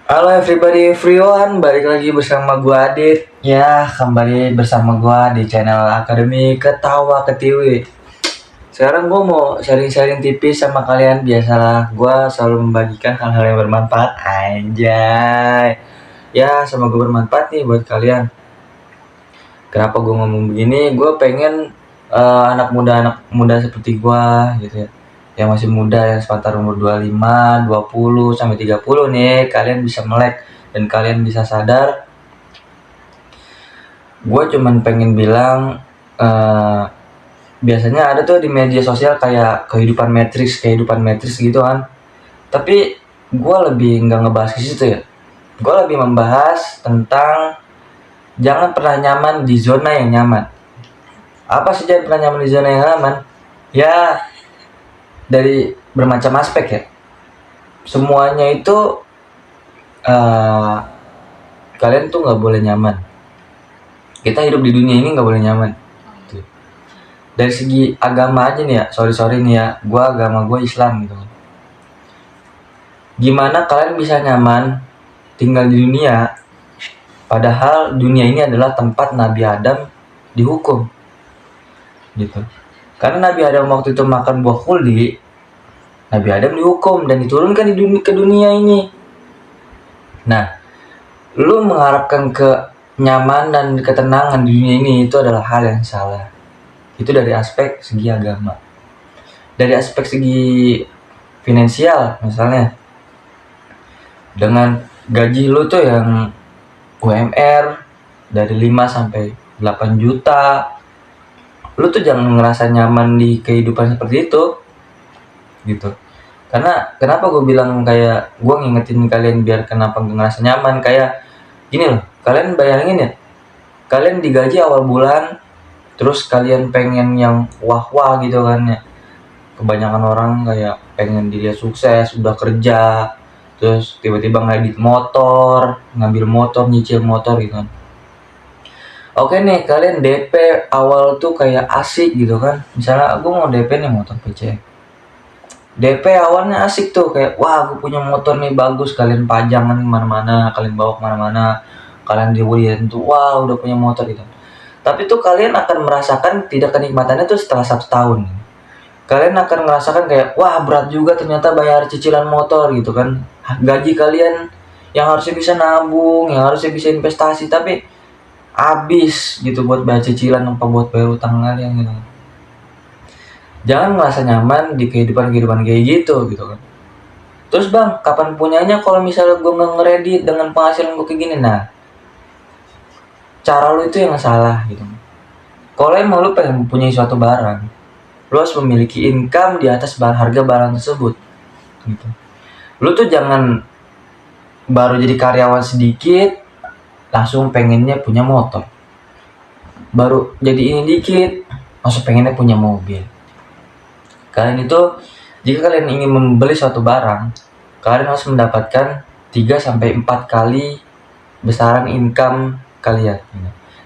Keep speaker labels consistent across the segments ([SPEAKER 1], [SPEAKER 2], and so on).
[SPEAKER 1] Halo everyone, balik lagi bersama gua Adit. Ya, kembali bersama gua di channel Akademi Ketawa Ketiwi. Sekarang gua mau sharing-sharing tipis sama kalian. Biasalah, gua selalu membagikan hal-hal yang bermanfaat. Anjay. Ya, semoga bermanfaat nih buat kalian. Kenapa gua ngomong begini? Gua pengen anak muda seperti gua gitu ya, yang masih muda, yang sekitar umur 25, 20 sampai 30 nih, kalian bisa melek dan kalian bisa sadar. Gue cuman pengen bilang, biasanya ada tuh di media sosial kayak kehidupan matrix gitu kan. Tapi gue lebih nggak ngebahas ke situ ya. Gue lebih membahas tentang jangan pernah nyaman di zona yang nyaman. Apa sih jangan pernah nyaman di zona yang nyaman? Ya, dari bermacam aspek ya. Semuanya itu kalian tuh nggak boleh nyaman. Kita hidup di dunia ini nggak boleh nyaman. Dari segi agama aja nih ya, sorry nih ya, agama gue Islam gitu. Gimana kalian bisa nyaman tinggal di dunia, padahal dunia ini adalah tempat Nabi Adam dihukum, gitu. Karena Nabi Adam waktu itu makan buah khuldi, Nabi Adam dihukum dan diturunkan ke dunia ini. Nah, lu mengharapkan kenyamanan dan ketenangan di dunia ini, itu adalah hal yang salah. Itu dari aspek segi agama. Dari aspek segi finansial misalnya, dengan gaji lu tuh yang UMR dari 5 sampai 8 juta, lu tuh jangan ngerasa nyaman di kehidupan seperti itu gitu. Karena kenapa gue bilang kayak gue ngingetin kalian biar kenapa gak ngerasa nyaman, kayak gini loh, kalian bayangin ya, kalian digaji awal bulan, terus kalian pengen yang wah-wah gitu kan ya. Kebanyakan orang kayak pengen dilihat sukses, udah kerja, terus tiba-tiba ngedit motor, ngambil motor, nyicil motor gitu kan. Oke nih, kalian DP awal tuh kayak asik gitu kan. Misalnya gue mau DP nih motor PC. DP awalnya asik tuh, kayak wah gue punya motor nih bagus, kalian pajangan kemana-mana, kalian bawa kemana-mana, kalian dilihatin tuh wah udah punya motor gitu. Tapi tuh kalian akan merasakan tidak kenikmatannya tuh setelah 1 tahun. Kalian akan merasakan kayak wah berat juga ternyata bayar cicilan motor gitu kan. Gaji kalian yang harusnya bisa nabung, yang harusnya bisa investasi, tapi habis gitu buat bayar cicilan apa buat bayar utang kalian gitu. Jangan merasa nyaman di kehidupan kayak gitu kan. Terus bang, kapan punyanya kalau misalnya gue nggak ngeredit dengan penghasilan gue kayak gini? Nah, cara lu itu yang salah gitu. Kalau emang lu pengen mempunyai suatu barang, lu harus memiliki income di atas harga barang tersebut gitu. Lu tuh jangan baru jadi karyawan sedikit langsung pengennya punya motor, baru jadi ini dikit langsung pengennya punya mobil. Kalian itu, jika kalian ingin membeli suatu barang, kalian harus mendapatkan 3-4 kali besaran income kalian.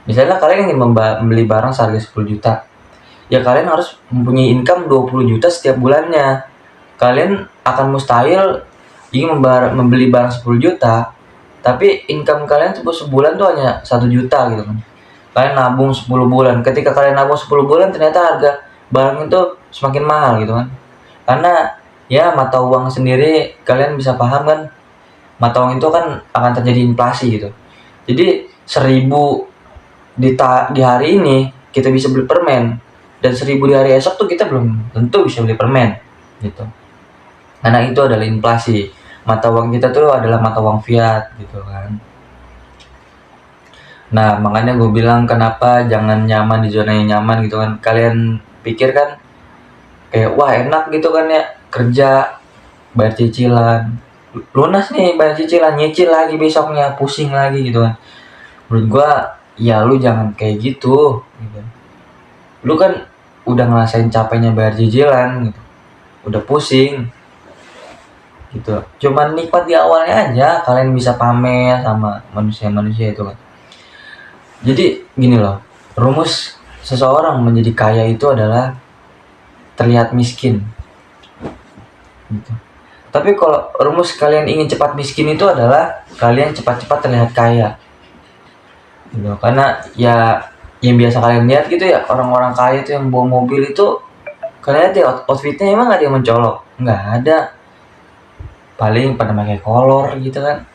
[SPEAKER 1] Misalnya kalian ingin membeli barang seharga 10 juta, ya kalian harus mempunyai income 20 juta setiap bulannya. Kalian akan mustahil ingin membeli barang 10 juta, tapi income kalian tuh sebulan tuh hanya 1 juta gitu kan. Kalian nabung 10 bulan. Ketika kalian nabung 10 bulan, ternyata harga barang itu semakin mahal gitu kan. Karena ya mata uang sendiri kalian bisa paham kan, mata uang itu kan akan terjadi inflasi gitu. Jadi 1000 di hari ini kita bisa beli permen, dan 1000 di hari esok tuh kita belum tentu bisa beli permen gitu. Karena itu adalah inflasi. Mata uang kita tuh adalah mata uang fiat gitu kan. Nah makanya gue bilang kenapa jangan nyaman di zona yang nyaman gitu kan. Kalian pikir kan kayak wah enak gitu kan ya, kerja bayar cicilan, lunas nih bayar cicilan, nyicil lagi besoknya, pusing lagi gitu kan. Menurut gue ya lu jangan kayak gitu. Lu kan udah ngerasain capeknya bayar cicilan gitu, udah pusing gitu. Cuman nikmat di awalnya aja, kalian bisa pamer sama manusia-manusia itu kan. Jadi gini loh, rumus seseorang menjadi kaya itu adalah terlihat miskin gitu. Tapi kalau rumus kalian ingin cepat miskin itu adalah kalian cepat-cepat terlihat kaya. Gitu. Karena ya yang biasa kalian lihat gitu ya, orang-orang kaya itu yang bawa mobil itu, kalian lihat ya outfitnya emang ada yang mencolok? Nggak ada. Paling pada pakai kolor gitu kan.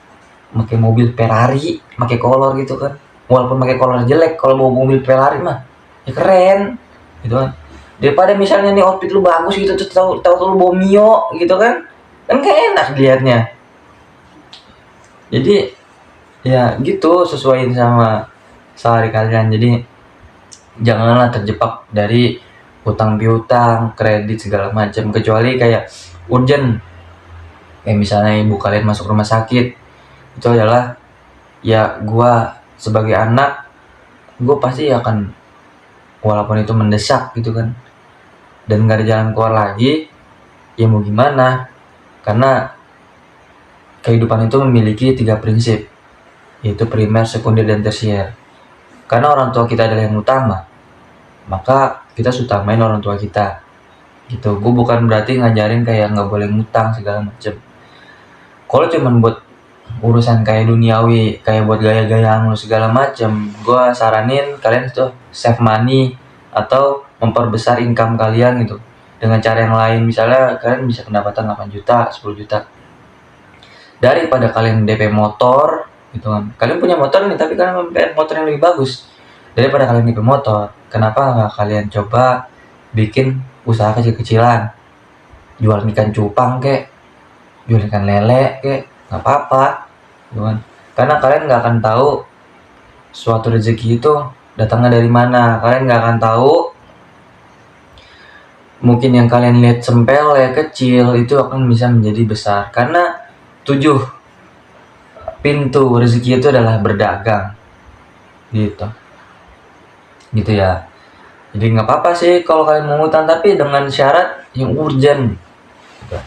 [SPEAKER 1] Pakai mobil Ferrari, pakai kolor gitu kan. Walaupun pakai kolor jelek, kalau bawa mobil Ferrari mah ya keren gitu kan. Daripada misalnya nih outfit lu bagus gitu terus tahu lu bawa Mio gitu kan. Kan gak enak dilihatnya. Jadi ya gitu, sesuaiin sama sehari kalian. Jadi janganlah terjebak dari utang piutang, kredit segala macam, kecuali kayak urgent. Kayak misalnya ibu kalian masuk rumah sakit, itu adalah ya gua sebagai anak, gua pasti akan, walaupun itu mendesak gitu kan, dan gak ada jalan keluar lagi, ya mau gimana? Karena kehidupan itu memiliki 3 prinsip, yaitu primer, sekunder, dan tersier. Karena orang tua kita adalah yang utama, maka kita harus utamain orang tua kita gitu. Gue bukan berarti ngajarin kayak nggak boleh ngutang segala macem. Kalau cuman buat urusan kayak duniawi, kayak buat gaya-gayaan lu segala macem, gue saranin kalian itu save money atau memperbesar income kalian gitu dengan cara yang lain. Misalnya kalian bisa pendapatan 8 juta, 10 juta, daripada kalian DP motor gitu kan. Kalian punya motor nih tapi kalian pengen motor yang lebih bagus. Daripada kalian DP motor, kenapa nggak kalian coba bikin usaha kecil-kecilan, jual ikan cupang kek, jual ikan lele kek, nggak apa-apa gitu kan. Karena kalian nggak akan tahu suatu rezeki itu datangnya dari mana. Kalian nggak akan tahu, mungkin yang kalian lihat sepele kecil itu akan bisa menjadi besar. Karena 7 pintu rezeki itu adalah berdagang gitu ya. Jadi nggak apa-apa sih kalau kalian mau ngutang, tapi dengan syarat yang urgent gitu.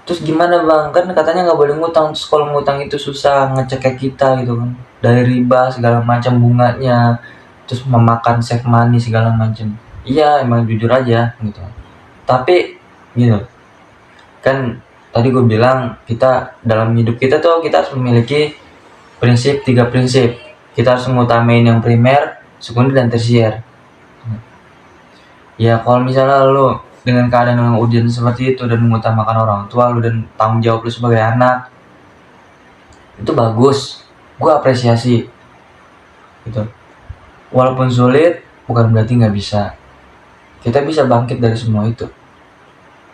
[SPEAKER 1] Terus gimana bang, kan katanya nggak boleh ngutang, terus kalau ngutang itu susah ngecek kita gitu kan, dari riba segala macam bunganya, terus memakan save money segala macam. Iya emang jujur aja gitu, tapi gitu kan, tadi gue bilang kita dalam hidup kita tuh kita harus memiliki prinsip, 3 prinsip. Kita harus mengutamain yang primer, sekunder, dan tersier. Ya kalau misalnya lu dengan keadaan yang urgent seperti itu dan mengutamakan orang tua lu dan tanggung jawab lu sebagai anak, itu bagus, gue apresiasi gitu. Walaupun sulit bukan berarti nggak bisa, kita bisa bangkit dari semua itu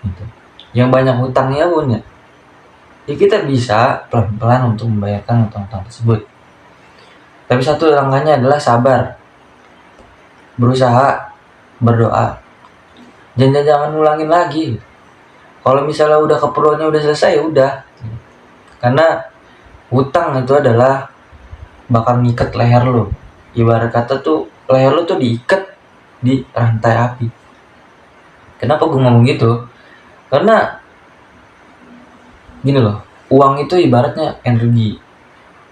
[SPEAKER 1] gitu. Yang banyak hutangnya pun ya kita bisa pelan-pelan untuk membayarkan hutang-hutang tersebut. Tapi satu langkahnya adalah sabar, berusaha, berdoa. Jangan ulangin lagi. Kalau misalnya udah keperluannya udah selesai, ya udah. Karena hutang itu adalah bakal ngikat leher lo. Ibarat kata tuh leher lo tuh diikat di rantai api. Kenapa gue ngomong gitu? Karena gini loh, uang itu ibaratnya energi.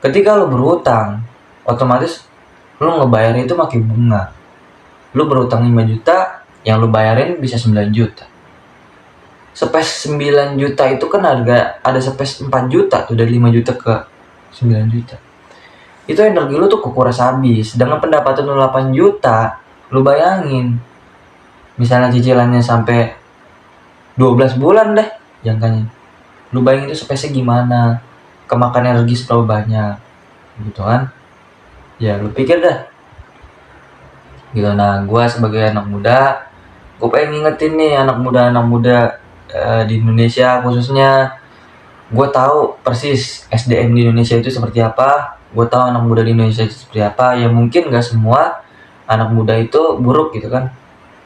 [SPEAKER 1] Ketika lo berhutang, otomatis lo ngebayarnya itu pakai bunga. Lo berhutang 5 juta, yang lo bayarin bisa 9 juta. Space 9 juta itu kan harga, ada space 4 juta tuh, dari 5 juta ke 9 juta. Itu energi lo tuh kekuras habis. Dengan pendapatan lo 8 juta, lo bayangin, misalnya cicilannya sampai 12 bulan deh jangkanya. Lo bayangin itu space-nya gimana, kemakan energi seberapa banyak gitu kan. Ya lo pikir dah gitu. Nah gue sebagai anak muda, gue pengen ngingetin nih anak muda di Indonesia khususnya. Gue tahu persis SDM di Indonesia itu seperti apa, gue tahu anak muda di Indonesia itu seperti apa. Ya mungkin gak semua anak muda itu buruk gitu kan,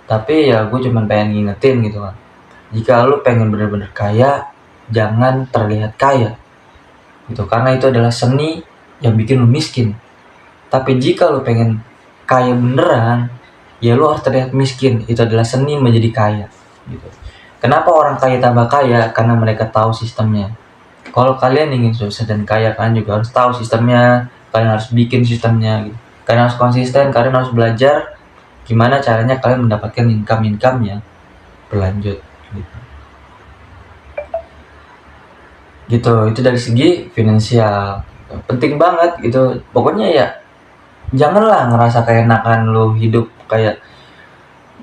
[SPEAKER 1] tapi ya gue cuma pengen ngingetin gitu kan, jika lu pengen bener-bener kaya, jangan terlihat kaya gitu, karena itu adalah seni yang bikin lu miskin. Tapi jika lu pengen kaya beneran, ya lu harus terlihat miskin. Itu adalah seni menjadi kaya gitu. Kenapa orang kaya tambah kaya? Karena mereka tahu sistemnya. Kalau kalian ingin sukses dan kaya, kalian juga harus tahu sistemnya. Kalian harus bikin sistemnya gitu. Kalian harus konsisten, kalian harus belajar gimana caranya kalian mendapatkan income yang berlanjut gitu. gitu. Itu dari segi finansial penting banget gitu. Pokoknya ya janganlah ngerasa keenakan lu hidup kayak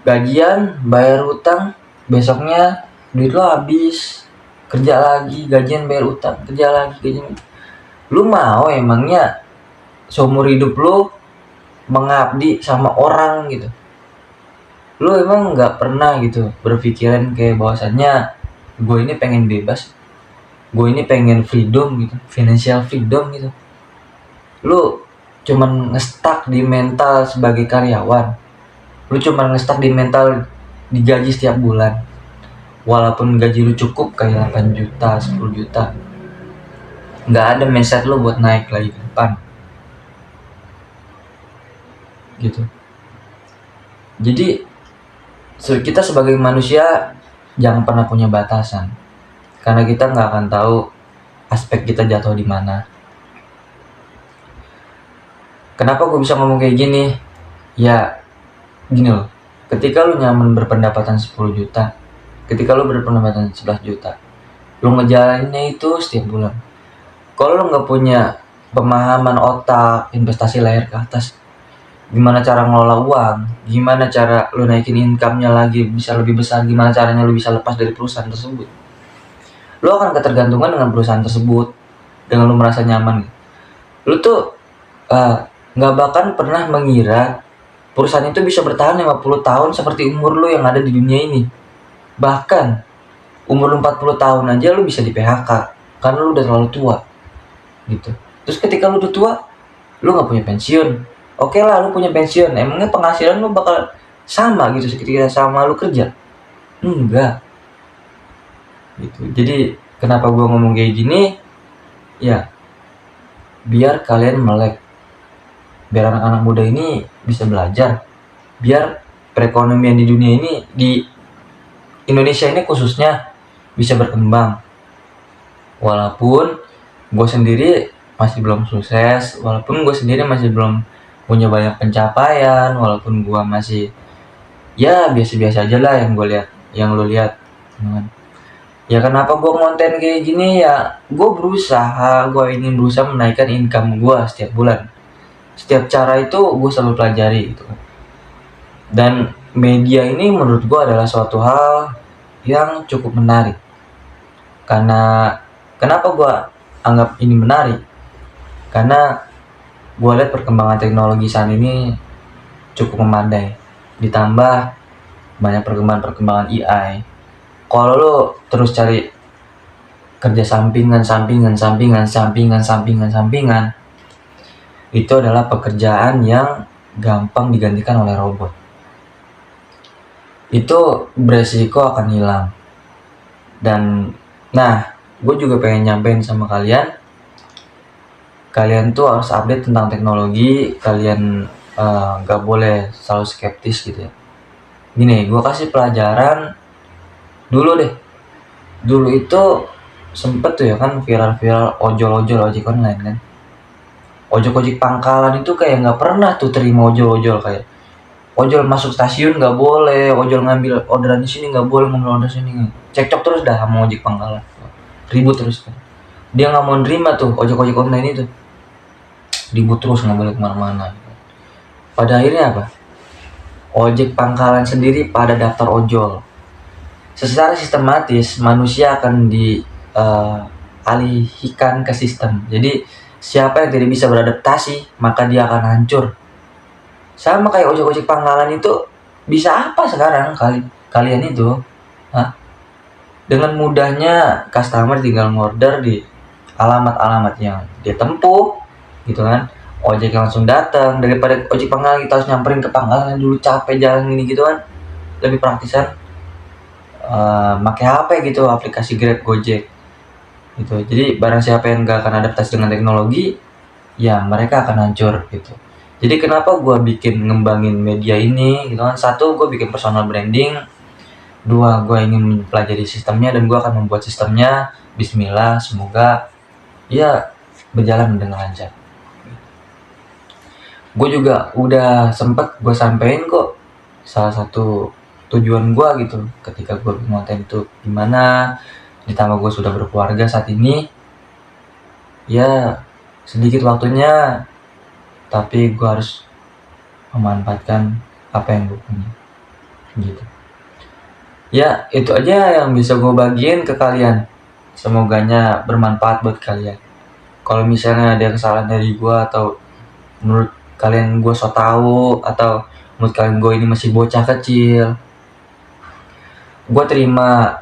[SPEAKER 1] gajian bayar utang, besoknya duit lo habis, kerja lagi gajian bayar utang, kerja lagi gajian. Lu mau emangnya seumur hidup lu mengabdi sama orang gitu? Lu emang nggak pernah gitu berpikiran kayak bahwasannya gue ini pengen bebas, gue ini pengen freedom gitu, financial freedom gitu. Lu cuman ngestak di mental sebagai karyawan, lu cuman ngestak di mental digaji setiap bulan, walaupun gaji lu cukup kayak 8 juta 10 juta, nggak ada mindset lu buat naik lagi ke depan gitu. Jadi kita sebagai manusia jangan pernah punya batasan, karena kita nggak akan tahu aspek kita jatuh di mana. Kenapa gue bisa ngomong kayak gini? Ya gini loh, ketika lu nyaman berpendapatan 10 juta, ketika lu berpendapatan 11 juta, lu ngejalaninnya itu setiap bulan. Kalau lu nggak punya pemahaman otak investasi layar ke atas, gimana cara ngelola uang, gimana cara lu naikin income-nya lagi bisa lebih besar, gimana caranya lu bisa lepas dari perusahaan tersebut, lu akan ketergantungan dengan perusahaan tersebut dengan lu merasa nyaman. Lu tuh nggak bahkan pernah mengira perusahaan itu bisa bertahan 50 tahun seperti umur lu yang ada di dunia ini. Bahkan umur lu 40 tahun aja lu bisa di PHK karena lu udah terlalu tua gitu. Terus ketika lu udah tua, lu nggak punya pensiun. Oke lah, lu punya pensiun, emangnya penghasilan lu bakal sama gitu ketika sama lu kerja? Enggak gitu. Jadi kenapa gua ngomong kayak gini? Ya biar kalian melek, biar anak-anak muda ini bisa belajar, biar perekonomian di dunia ini, di Indonesia ini khususnya, bisa berkembang. Walaupun gue sendiri masih belum sukses, walaupun gue sendiri masih belum punya banyak pencapaian, walaupun gue masih ya biasa-biasa aja lah yang gue lihat, yang lo lihat. Ya kenapa gue konten kayak gini ya? Gue ingin berusaha menaikkan income gue setiap bulan. Setiap cara itu gue selalu pelajari gitu kan. Dan media ini menurut gue adalah suatu hal yang cukup menarik. Karena kenapa gue anggap ini menarik? Karena gue lihat perkembangan teknologi saat ini cukup memadai. Ditambah banyak perkembangan AI. Kalau lo terus cari kerja sampingan, itu adalah pekerjaan yang gampang digantikan oleh robot. Itu beresiko akan hilang. Dan nah, gue juga pengen nyampein sama kalian tuh harus update tentang teknologi. Kalian gak boleh selalu skeptis gitu ya. Gini, gue kasih pelajaran dulu deh. Dulu itu sempet tuh ya kan viral-viral ojol-ojol ojek online kan. Ojek-ojek pangkalan itu kayak gak pernah tuh terima ojol-ojol, kayak ojol masuk stasiun gak boleh, ojol ngambil orderan di sini gak boleh, ngambil order sini. Cekcok terus dah sama ojek pangkalan, ribut terus kan. Dia nggak mau nerima tuh ojek-ojek online itu, ribut terus nggak boleh kemana-mana. Pada akhirnya apa? Ojek pangkalan sendiri pada daftar ojol. Secara sistematis manusia akan dialihkan ke sistem. Jadi siapa yang tidak bisa beradaptasi maka dia akan hancur. Sama kayak ojek-ojek pangkalan itu, bisa apa sekarang kalian itu? Hah? Dengan mudahnya customer tinggal ngorder di alamat-alamat yang dia tempuh gitu kan, ojek langsung datang. Daripada ojek pangkalan kita harus nyamperin ke pangkalan dulu, capek jalan ini gitu kan, lebih praktisan pakai HP gitu, aplikasi Grab, Gojek gitu. Jadi barang siapa yang gak akan adaptasi dengan teknologi, ya mereka akan hancur gitu. Jadi kenapa gue bikin ngembangin media ini gitu kan? Satu, gue bikin personal branding. Dua, gue ingin mempelajari sistemnya dan gue akan membuat sistemnya. Bismillah, semoga ya berjalan dengan lancar. Gue juga udah sempet gue sampein kok salah satu tujuan gue gitu ketika gue bikin konten itu gimana ditambah gue sudah berkeluarga saat ini, ya sedikit waktunya, tapi gue harus memanfaatkan apa yang gue punya gitu. Ya itu aja yang bisa gue bagiin ke kalian, semoganya bermanfaat buat kalian. Kalau misalnya ada kesalahan dari gue, atau menurut kalian gue so tau, atau menurut kalian gue ini masih bocah kecil, gue terima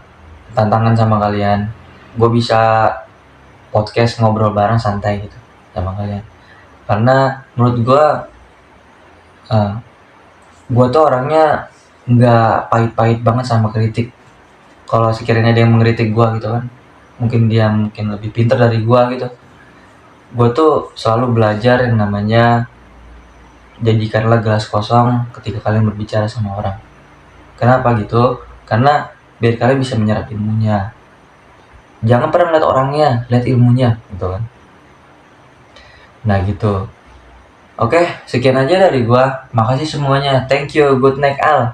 [SPEAKER 1] tantangan sama kalian. Gue bisa podcast ngobrol bareng santai gitu sama kalian, karena menurut gue tuh orangnya nggak pahit-pahit banget sama kritik. Kalau sekiranya ada yang mengkritik gue gitu kan, mungkin dia lebih pintar dari gue gitu, gue tuh selalu belajar yang namanya jadikanlah gelas kosong ketika kalian berbicara sama orang. Kenapa gitu? Karena biar kalian bisa menyerap ilmunya. Jangan pernah lihat orangnya, lihat ilmunya gitu kan. Nah gitu. Oke, sekian aja dari gua. Makasih semuanya. Thank you. Good night, Al.